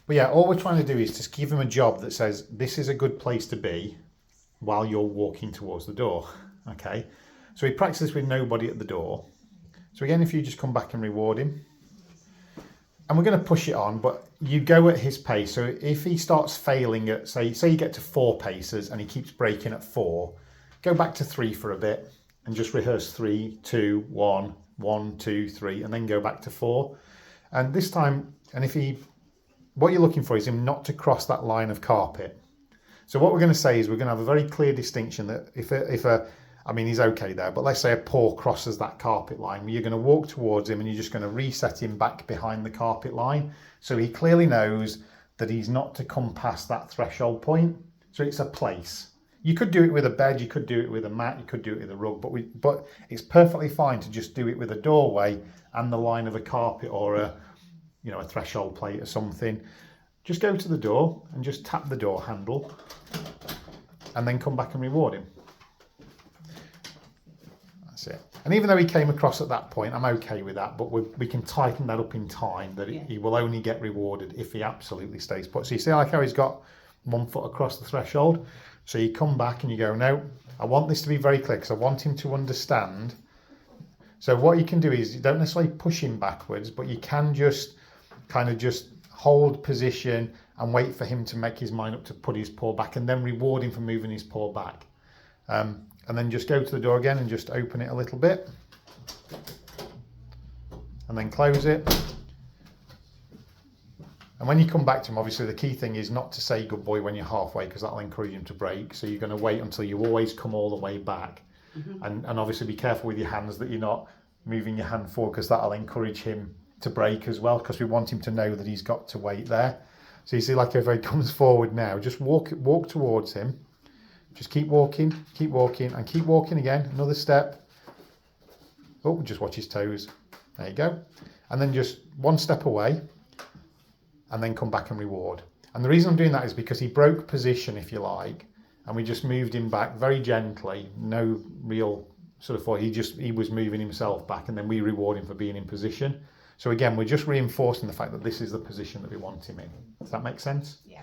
But yeah, all we're trying to do is just give him a job that says this is a good place to be while you're walking towards the door. Okay, so he practices with nobody at the door. So again, if you just come back and reward him, and we're going to push it on, but you go at his pace. So if he starts failing at, say you get to 4 paces and he keeps breaking at 4, go back to 3 for a bit and just rehearse 3, 2, 1, 1, 2, 3, and then go back to 4. And this time, what you're looking for is him not to cross that line of carpet. So what we're going to say is we're going to have a very clear distinction that he's okay there, but let's say a paw crosses that carpet line, you're going to walk towards him and you're just going to reset him back behind the carpet line. So he clearly knows that he's not to come past that threshold point. So it's a place. You could do it with a bed, you could do it with a mat, you could do it with a rug, but it's perfectly fine to just do it with a doorway and the line of a carpet or a threshold plate or something. Just go to the door and just tap the door handle and then come back and reward him. That's it. And even though he came across at that point, I'm okay with that, but we can tighten that up in time that he will only get rewarded if he absolutely stays put. So you see like how he's got 1 foot across the threshold? So you come back and you go, no, I want this to be very clear because I want him to understand. So what you can do is you don't necessarily push him backwards, but you can just hold position and wait for him to make his mind up to put his paw back and then reward him for moving his paw back. And then just go to the door again and just open it a little bit and then close it. And when you come back to him, obviously the key thing is not to say good boy when you're halfway because that'll encourage him to break. So you're going to wait until you always come all the way back. And obviously be careful with your hands that you're not moving your hand forward because that'll encourage him to break as well because we want him to know that he's got to wait there. So you see like if he comes forward now, just walk towards him. Just keep walking and keep walking again. Another step. Oh, just watch his toes. There you go. And then just 1 step away and then come back and reward. And the reason I'm doing that is because he broke position, if you like, and we just moved him back very gently. No real sort of thought. He was moving himself back and then we reward him for being in position. So again, we're just reinforcing the fact that this is the position that we want him in. Does that make sense? Yeah.